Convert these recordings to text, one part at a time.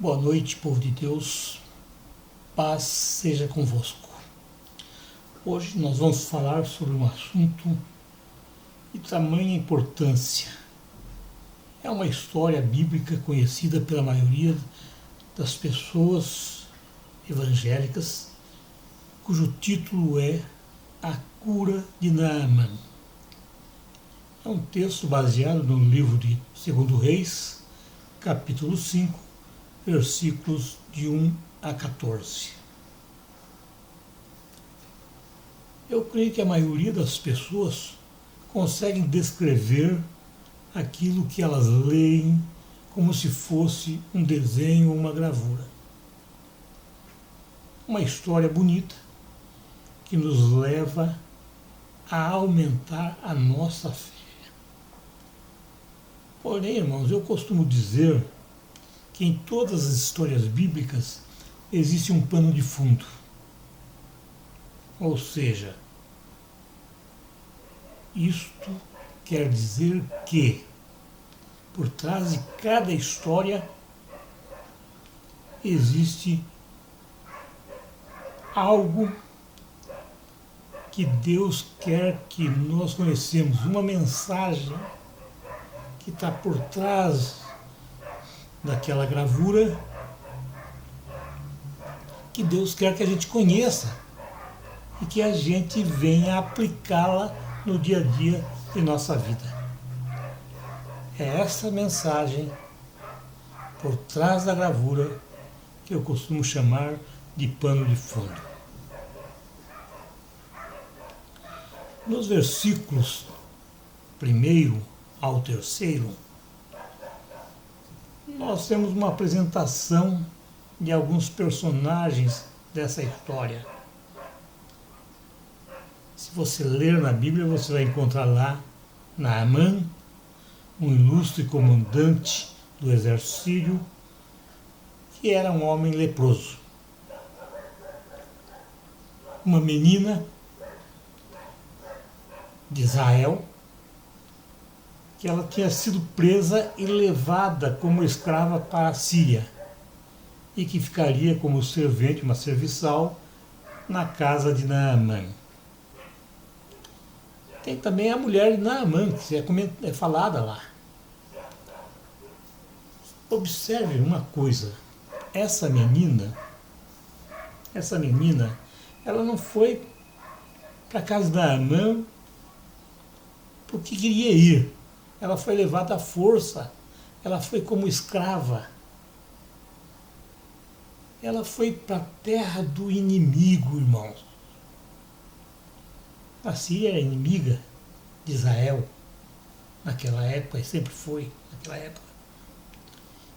Boa noite, povo de Deus, paz seja convosco. Hoje nós vamos falar sobre um assunto de tamanha importância. É uma história bíblica conhecida pela maioria das pessoas evangélicas, cujo título é A Cura de Naamã. É um texto baseado no livro de 2 Reis, capítulo 5, versículos de 1 a 14. Eu creio que a maioria das pessoas conseguem descrever aquilo que elas leem como se fosse um desenho ou uma gravura. Uma história bonita que nos leva a aumentar a nossa fé. Porém, irmãos, eu costumo dizer que em todas as histórias bíblicas existe um pano de fundo. Ou seja, isto quer dizer que por trás de cada história existe algo que Deus quer que nós conhecemos, uma mensagem que está por trás daquela gravura, que Deus quer que a gente conheça e que a gente venha aplicá-la no dia a dia de nossa vida. É essa mensagem por trás da gravura que eu costumo chamar de pano de fundo. Nos versículos 1 ao 3, nós temos uma apresentação de alguns personagens dessa história. Se você ler na Bíblia, você vai encontrar lá Naamã, um ilustre comandante do exército sírio, que era um homem leproso. Uma menina de Israel, que ela tinha sido presa e levada como escrava para a Síria, e que ficaria como servente, uma serviçal, na casa de Naamã. Tem também a mulher de Naamã, que é falada lá. Observe uma coisa, essa menina, ela não foi para a casa de Naamã porque queria ir. Ela foi levada à força, ela foi como escrava. Ela foi para a terra do inimigo, irmãos. A Síria era inimiga de Israel naquela época, e sempre foi naquela época.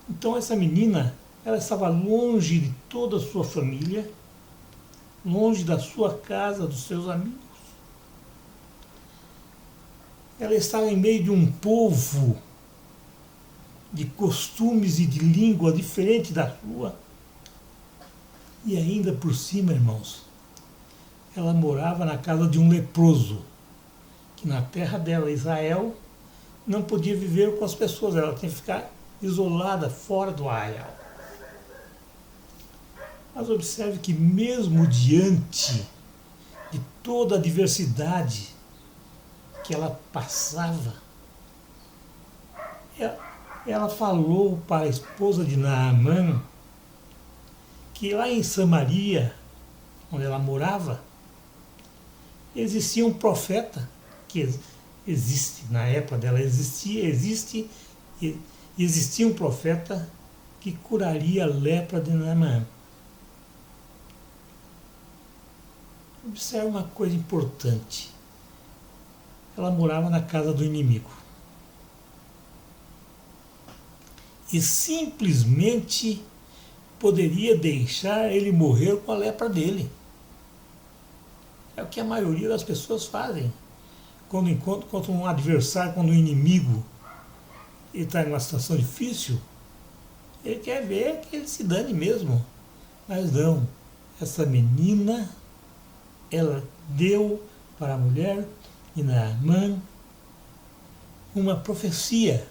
Então essa menina, ela estava longe de toda a sua família, longe da sua casa, dos seus amigos. Ela estava em meio de um povo de costumes e de língua diferente da sua. E ainda por cima, irmãos, ela morava na casa de um leproso, que na terra dela, Israel, não podia viver com as pessoas, ela tinha que ficar isolada, fora do arraial. Mas observe que mesmo diante de toda a diversidade que ela passava, ela falou para a esposa de Naamã que lá em Samaria, onde ela morava, existia um profeta, que existe, na época dela existia um profeta que curaria a lepra de Naamã. Observe uma coisa importante. Ela morava na casa do inimigo. E simplesmente poderia deixar ele morrer com a lepra dele. É o que a maioria das pessoas fazem. Quando encontra um adversário, quando um inimigo está em uma situação difícil, ele quer ver que ele se dane mesmo. Mas não. Essa menina, ela deu para a mulher de Naamã uma profecia.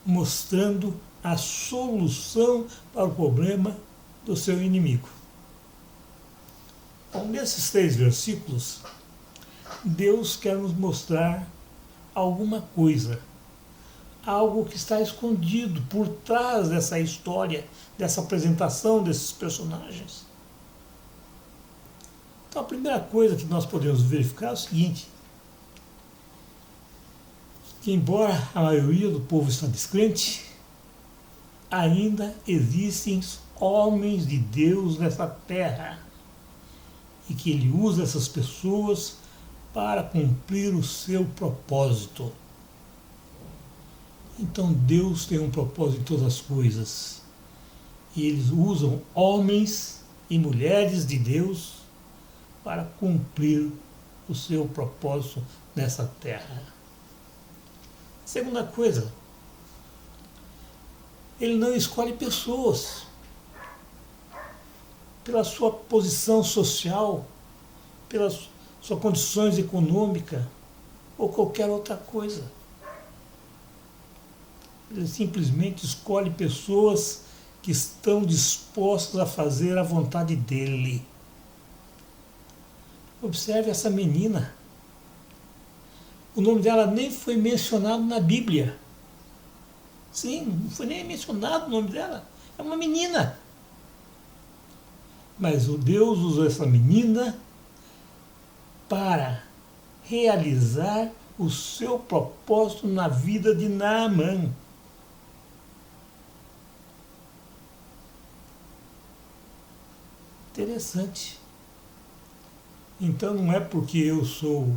mostrando a solução para o problema do seu inimigo. Então, nesses 3 versículos, Deus quer nos mostrar alguma coisa, algo que está escondido por trás dessa história, dessa apresentação desses personagens. Então, a primeira coisa que nós podemos verificar é o seguinte: que embora a maioria do povo está descrente, ainda existem homens de Deus nessa terra, e que ele usa essas pessoas para cumprir o seu propósito. Então Deus tem um propósito em todas as coisas, e eles usam homens e mulheres de Deus para cumprir o seu propósito nessa terra. Segunda coisa, ele não escolhe pessoas pela sua posição social, pelas suas condições econômicas ou qualquer outra coisa. Ele simplesmente escolhe pessoas que estão dispostas a fazer a vontade dele. Observe essa menina. O nome dela nem foi mencionado na Bíblia. Sim, não foi nem mencionado o nome dela. É uma menina. Mas o Deus usou essa menina para realizar o seu propósito na vida de Naamã. Interessante. Então não é porque eu sou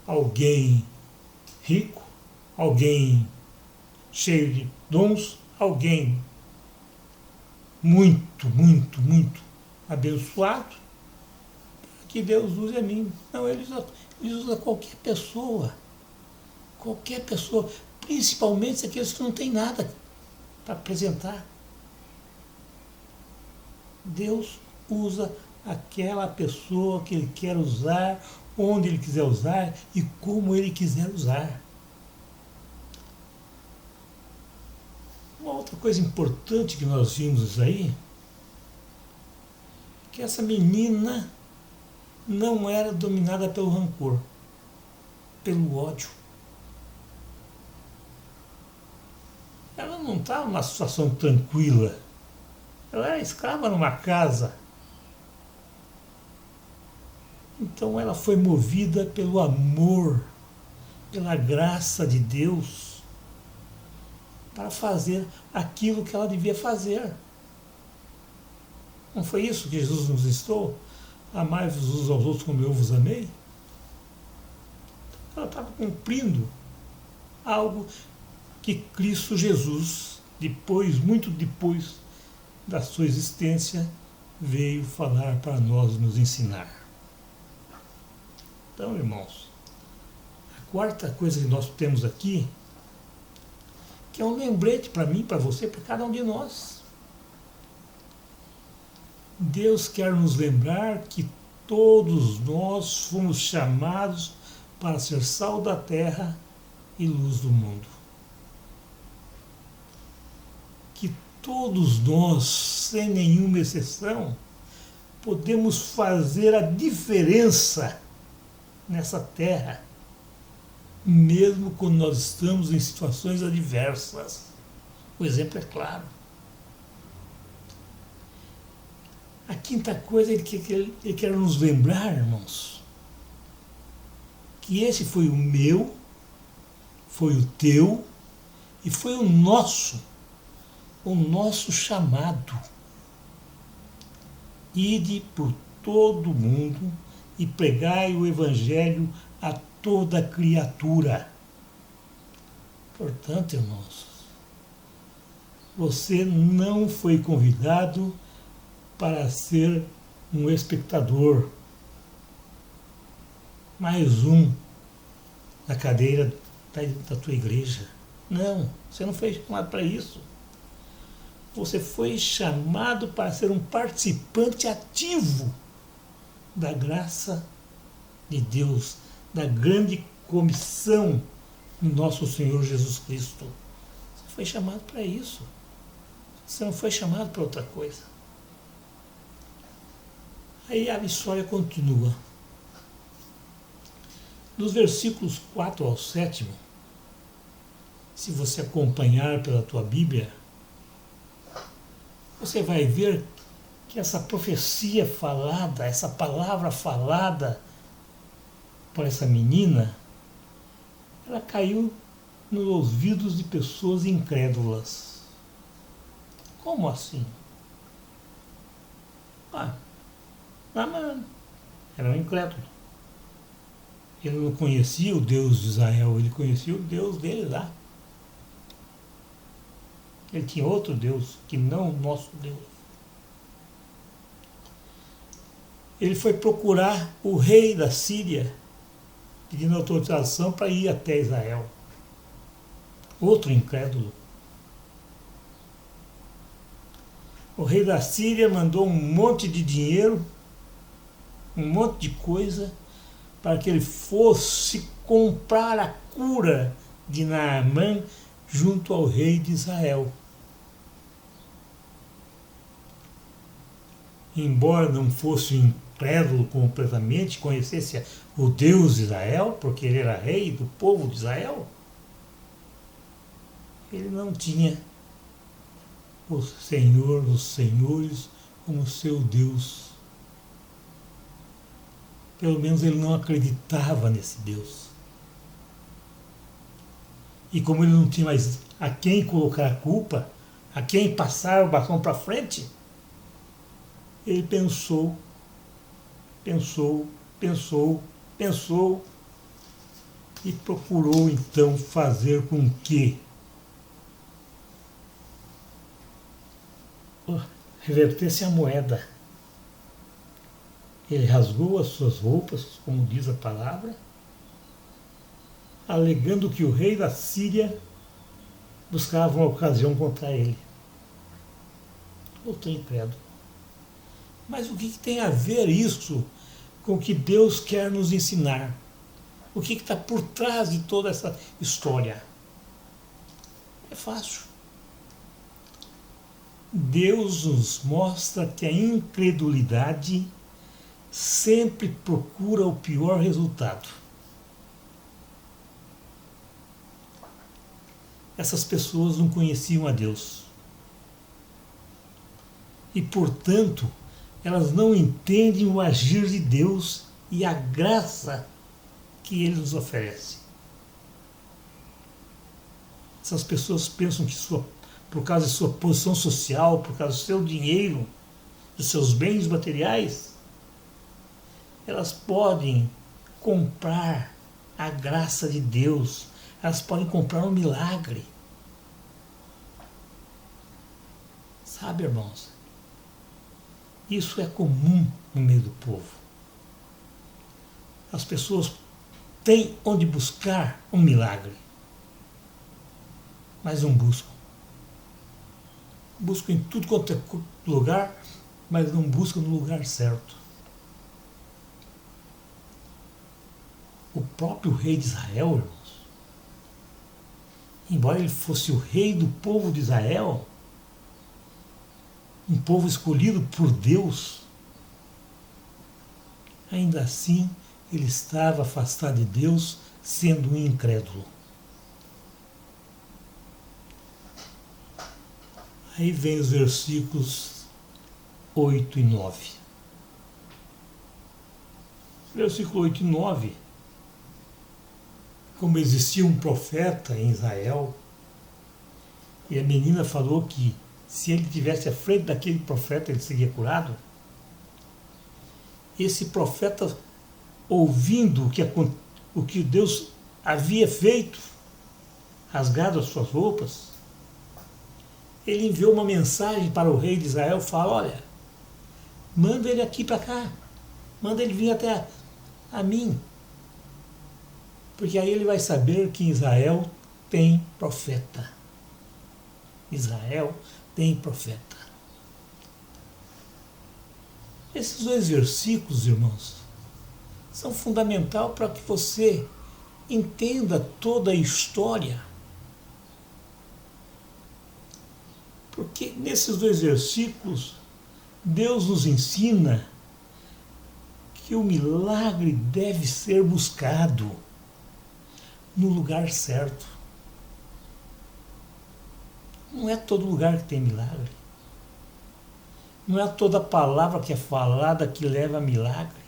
alguém rico, alguém cheio de dons, alguém muito abençoado, que Deus use a mim. Não, ele usa qualquer pessoa, principalmente aqueles que não têm nada para apresentar. Deus usa aquela pessoa que ele quer usar, onde ele quiser usar e como ele quiser usar. Uma outra coisa importante que nós vimos aí, que essa menina não era dominada pelo rancor, pelo ódio. Ela não estava numa situação tranquila. Ela era escrava numa casa. Então ela foi movida pelo amor, pela graça de Deus, para fazer aquilo que ela devia fazer. Não foi isso que Jesus nos ensinou? Amai-vos uns aos outros como eu vos amei? Ela estava cumprindo algo que Cristo Jesus, muito depois da sua existência, veio falar para nós, nos ensinar. Então, irmãos, a quarta coisa que nós temos aqui, que é um lembrete para mim, para você, para cada um de nós. Deus quer nos lembrar que todos nós fomos chamados para ser sal da terra e luz do mundo. Que todos nós, sem nenhuma exceção, podemos fazer a diferença nessa terra, mesmo quando nós estamos em situações adversas. O exemplo é claro. A quinta coisa, ele quer nos lembrar, irmãos, que esse foi o meu, foi o teu e foi o nosso chamado. Ide por todo o mundo e pregai o Evangelho a toda criatura. Portanto, irmãos, você não foi convidado para ser um espectador, mais um na cadeira da tua igreja. Não, você não foi chamado para isso. Você foi chamado para ser um participante ativo da graça de Deus, da grande comissão do nosso Senhor Jesus Cristo. Você foi chamado para isso. Você não foi chamado para outra coisa. Aí a história continua. Dos versículos 4 ao 7, se você acompanhar pela tua Bíblia, você vai ver que essa profecia falada, essa palavra falada por essa menina, ela caiu nos ouvidos de pessoas incrédulas. Como assim? Mas era um incrédulo. Ele não conhecia o Deus de Israel, ele conhecia o Deus dele lá. Ele tinha outro Deus, que não o nosso Deus. Ele foi procurar o rei da Síria, pedindo autorização para ir até Israel. Outro incrédulo. O rei da Síria mandou um monte de dinheiro, um monte de coisa, para que ele fosse comprar a cura de Naamã junto ao rei de Israel. Embora não fosse um incrédulo completamente, conhecesse o Deus de Israel, porque ele era rei do povo de Israel, ele não tinha o Senhor dos Senhores como seu Deus. Pelo menos ele não acreditava nesse Deus. E como ele não tinha mais a quem colocar a culpa, a quem passar o bastão para frente, ele pensou e procurou então fazer com que revertesse a moeda. Ele rasgou as suas roupas, como diz a palavra, alegando que o rei da Síria buscava uma ocasião contra ele. Outro incrédulo. Mas o que tem a ver isso com o que Deus quer nos ensinar? O que está por trás de toda essa história? É fácil. Deus nos mostra que a incredulidade sempre procura o pior resultado. Essas pessoas não conheciam a Deus. E, portanto, elas não entendem o agir de Deus e a graça que Ele nos oferece. Essas pessoas pensam que por causa de sua posição social, por causa do seu dinheiro, dos seus bens materiais, elas podem comprar a graça de Deus, elas podem comprar um milagre. Sabe, irmãos? Isso é comum no meio do povo. As pessoas têm onde buscar um milagre, mas não buscam. Buscam em tudo quanto é lugar, mas não buscam no lugar certo. O próprio rei de Israel, irmãos, embora ele fosse o rei do povo de Israel, um povo escolhido por Deus, ainda assim ele estava afastado de Deus, sendo um incrédulo. Aí vem os versículos 8 e 9. Versículo 8 e 9. Como existia um profeta em Israel, e a menina falou que se ele estivesse à frente daquele profeta, ele seria curado. Esse profeta, ouvindo o que Deus havia feito, rasgado as suas roupas, ele enviou uma mensagem para o rei de Israel, fala, olha, manda ele aqui para cá, manda ele vir até a mim, porque aí ele vai saber que Israel tem profeta. Israel tem profeta. Esses dois versículos, irmãos, são fundamentais para que você entenda toda a história Porque nesses dois versículos, Deus nos ensina que o milagre deve ser buscado no lugar certo. Não é todo lugar que tem milagre. Não é toda palavra que é falada que leva a milagre.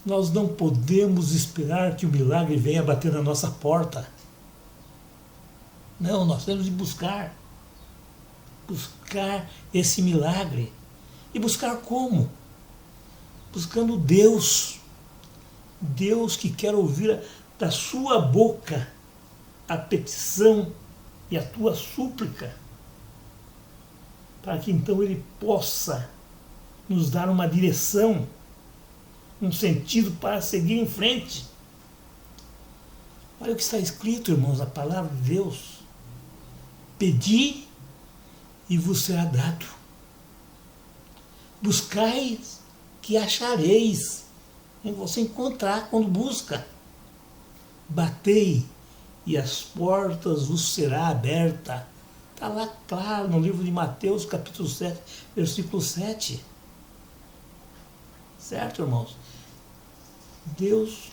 Nós não podemos esperar que o milagre venha bater na nossa porta. Não, nós temos de buscar esse milagre. E buscar como? Buscando Deus. Deus que quer ouvir da sua boca a petição e a tua súplica, para que então Ele possa nos dar uma direção, um sentido para seguir em frente. Olha o que está escrito, irmãos, na palavra de Deus. Pedi e vos será dado. Buscai que achareis. E você encontrar quando busca. Batei e as portas vos será aberta. Está lá claro no livro de Mateus, capítulo 7, versículo 7. Certo, irmãos? Deus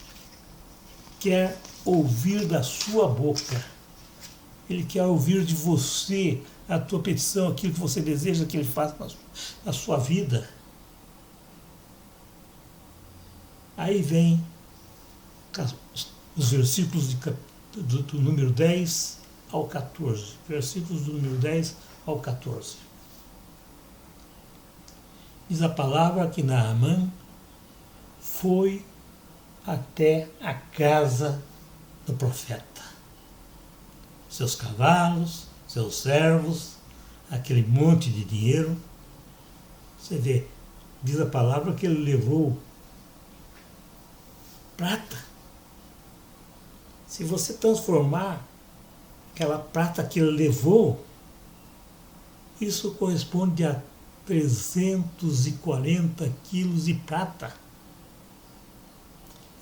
quer ouvir da sua boca. Ele quer ouvir de você a tua petição, aquilo que você deseja que Ele faça na sua vida. Aí vem os versículos do número 10 ao 14. Versículos do número 10 ao 14. Diz a palavra que Naamã foi até a casa do profeta. Seus cavalos, seus servos, aquele monte de dinheiro. Você vê, diz a palavra que ele levou prata. Se você transformar aquela prata que ele levou, isso corresponde a 340 quilos de prata.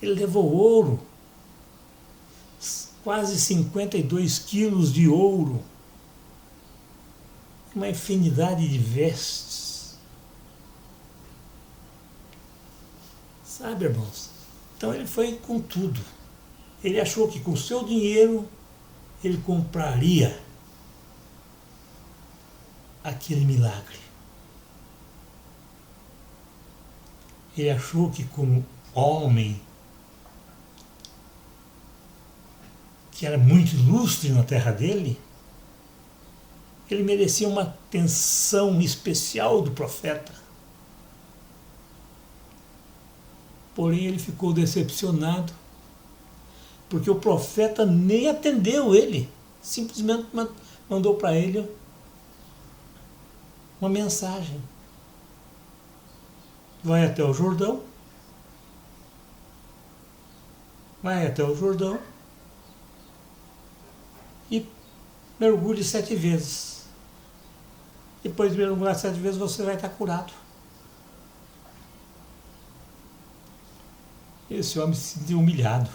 Ele levou ouro, quase 52 quilos de ouro, uma infinidade de vestes. Sabe, irmãos? Então ele foi com tudo. Ele achou que com o seu dinheiro ele compraria aquele milagre. Ele achou que como homem que era muito ilustre na terra dele, ele merecia uma atenção especial do profeta. Porém, ele ficou decepcionado, porque o profeta nem atendeu ele, simplesmente mandou para ele uma mensagem. Vai até o Jordão, e mergulhe 7 vezes. Depois de mergulhar 7 vezes, você vai estar curado. Esse homem se sentiu humilhado.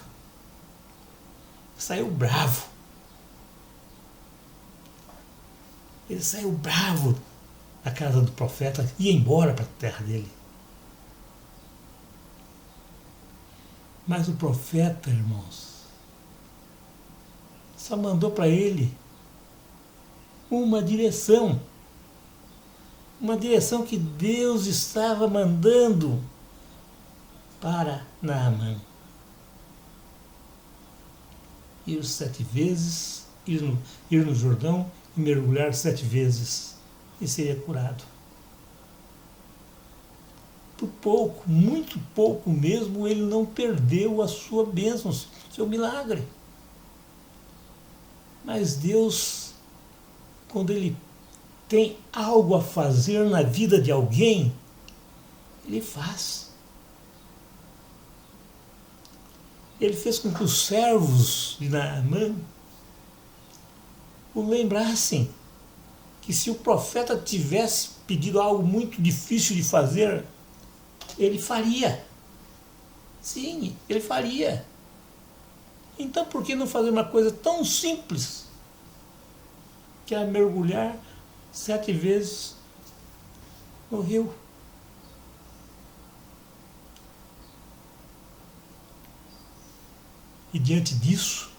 Saiu bravo. Ele saiu bravo da casa do profeta e ia embora para a terra dele. Mas o profeta, irmãos, só mandou para ele uma direção que Deus estava mandando para Naamã. Ir 7 vezes, ir no Jordão e mergulhar 7 vezes, e seria curado. Por pouco, muito pouco mesmo, ele não perdeu a sua bênção, seu milagre. Mas Deus, quando Ele tem algo a fazer na vida de alguém, Ele faz. Ele fez com que os servos de Naamã o lembrassem que se o profeta tivesse pedido algo muito difícil de fazer, ele faria. Sim, ele faria. Então por que não fazer uma coisa tão simples? quer mergulhar 7 vezes no rio. E diante disso,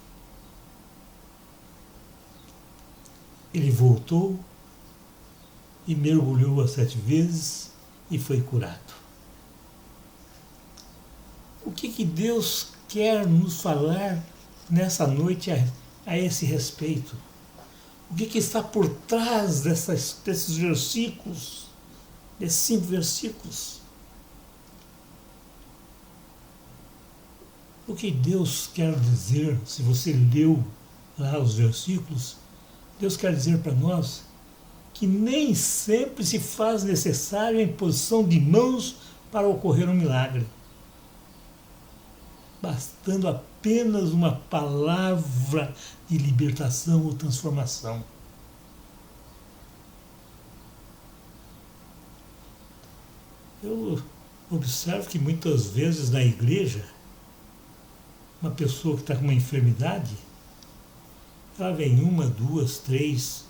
ele voltou e mergulhou as 7 vezes e foi curado. O que Deus quer nos falar nessa noite a esse respeito? O que está por trás desses versículos, desses 5 versículos? O que Deus quer dizer, se você leu lá os versículos, Deus quer dizer para nós que nem sempre se faz necessário a imposição de mãos para ocorrer um milagre, bastando apenas uma palavra de libertação ou transformação. Eu observo que muitas vezes na igreja, uma pessoa que está com uma enfermidade, ela vem 1, 2, 3,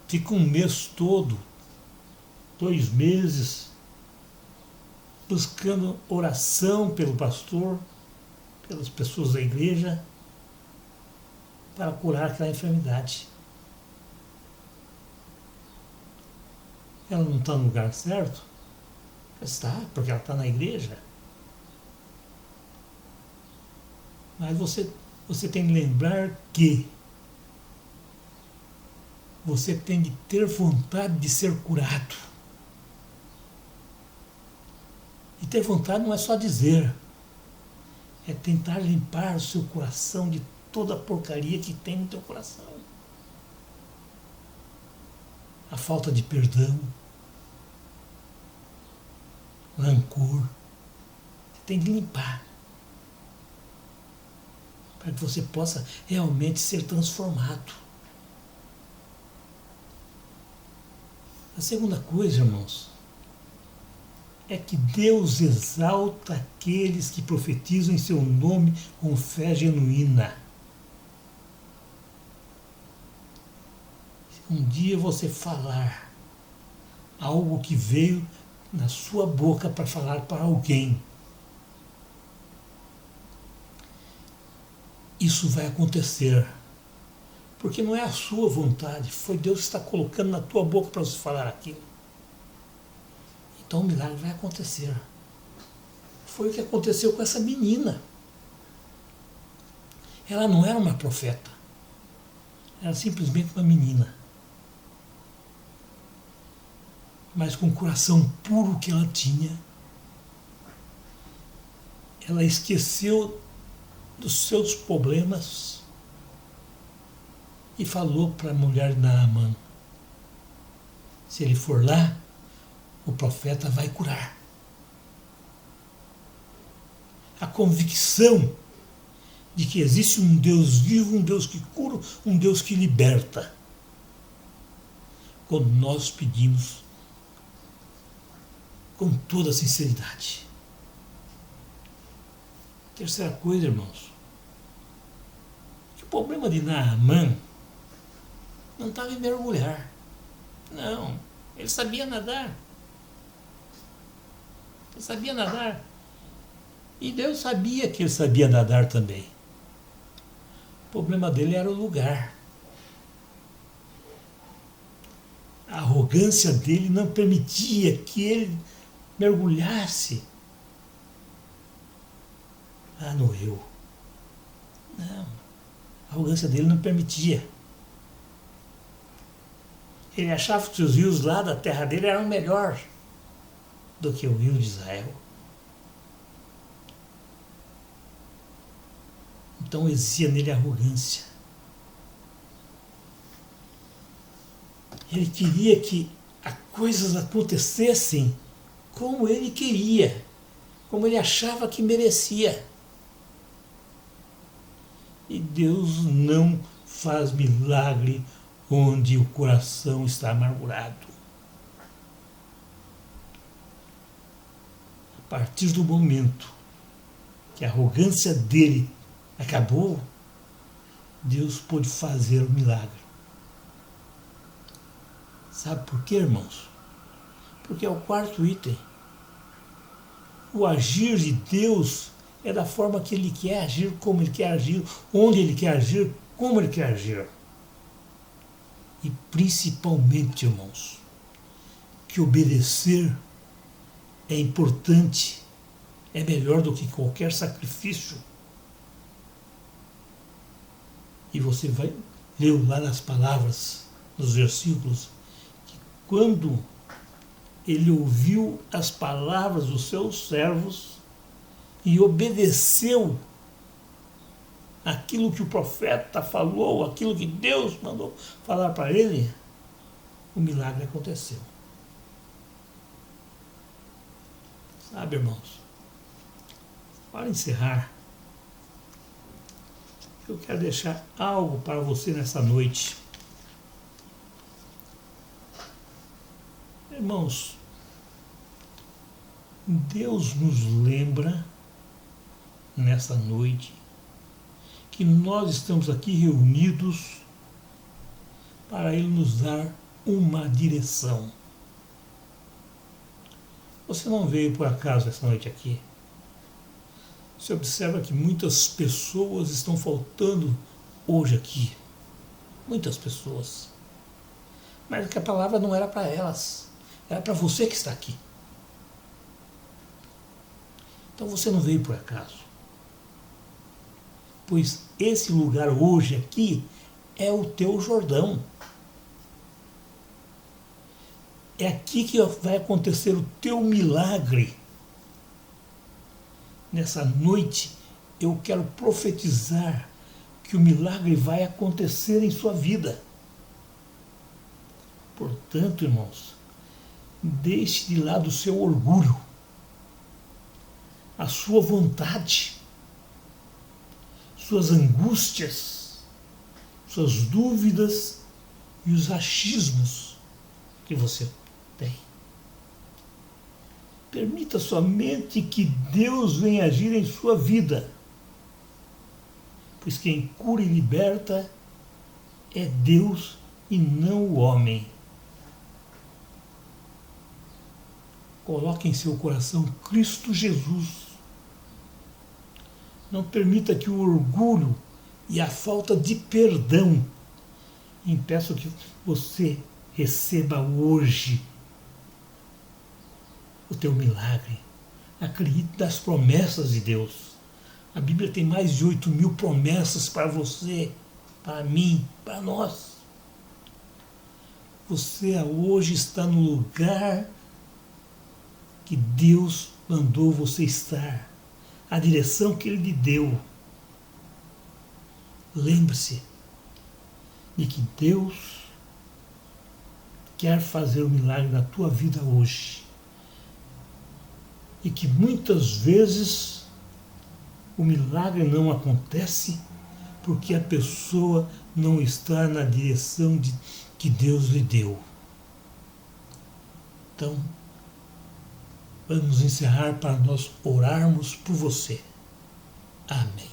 fica um mês todo, 2 meses, buscando oração pelo pastor, pelas pessoas da igreja, para curar aquela enfermidade. Ela não está no lugar certo? Está, porque ela está na igreja. Mas você tem que lembrar que você tem que ter vontade de ser curado. E ter vontade não é só dizer, é tentar limpar o seu coração de toda a porcaria que tem no teu coração. A falta de perdão, rancor, você tem que limpar, para que você possa realmente ser transformado. A segunda coisa, irmãos, é que Deus exalta aqueles que profetizam em seu nome com fé genuína. Se um dia você falar algo que veio na sua boca para falar para alguém, isso vai acontecer. Porque não é a sua vontade, foi Deus que está colocando na tua boca para você falar aquilo. Então o milagre vai acontecer. Foi o que aconteceu com essa menina. Ela não era uma profeta. Era simplesmente uma menina. Mas com o coração puro que ela tinha, ela esqueceu dos seus problemas e falou para a mulher de Naamã: se ele for lá, o profeta vai curar. A convicção de que existe um Deus vivo, um Deus que cura, um Deus que liberta. Quando nós pedimos com toda a sinceridade. Terceira coisa, irmãos, que o problema de Naamã não estava em mergulhar. Não, ele sabia nadar. Ele sabia nadar. E Deus sabia que ele sabia nadar também. O problema dele era o lugar. A arrogância dele não permitia que ele mergulhasse lá no rio. Não, a arrogância dele não permitia. Ele achava que os rios lá da terra dele eram melhor do que o rio de Israel. Então existia nele arrogância. Ele queria que as coisas acontecessem como ele queria, como ele achava que merecia. E Deus não faz milagre onde o coração está amargurado. A partir do momento que a arrogância dele acabou, Deus pôde fazer o milagre. Sabe por quê, irmãos? Porque é o quarto item. O agir de Deus é da forma que Ele quer agir, como Ele quer agir, onde Ele quer agir, como Ele quer agir. E principalmente, irmãos, que obedecer é importante, é melhor do que qualquer sacrifício. E você vai ler lá nas palavras, nos versículos, que quando ele ouviu as palavras dos seus servos e obedeceu aquilo que o profeta falou, aquilo que Deus mandou falar para ele, o milagre aconteceu. Sabe, irmãos, para encerrar, eu quero deixar algo para você nessa noite. Irmãos, Deus nos lembra nessa noite que nós estamos aqui reunidos para Ele nos dar uma direção. Você não veio por acaso essa noite aqui. Você observa que muitas pessoas estão faltando hoje aqui. Muitas pessoas. Mas que a palavra não era para elas. Era para você que está aqui. Então você não veio por acaso. Pois esse lugar hoje aqui é o teu Jordão. É aqui que vai acontecer o teu milagre. Nessa noite eu quero profetizar que o milagre vai acontecer em sua vida. Portanto, irmãos, deixe de lado o seu orgulho, a sua vontade, suas angústias, suas dúvidas e os achismos que você tem. Permita somente que Deus venha agir em sua vida, pois quem cura e liberta é Deus e não o homem. Coloque em seu coração Cristo Jesus. Não permita que o orgulho e a falta de perdão impeçam que você receba hoje o teu milagre. Acredite nas promessas de Deus. A Bíblia tem mais de 8.000 promessas para você, para mim, para nós. Você hoje está no lugar que Deus mandou você estar, a direção que Ele lhe deu. Lembre-se de que Deus quer fazer um milagre na tua vida hoje. E que muitas vezes o milagre não acontece porque a pessoa não está na direção que Deus lhe deu. Então, vamos encerrar para nós orarmos por você. Amém.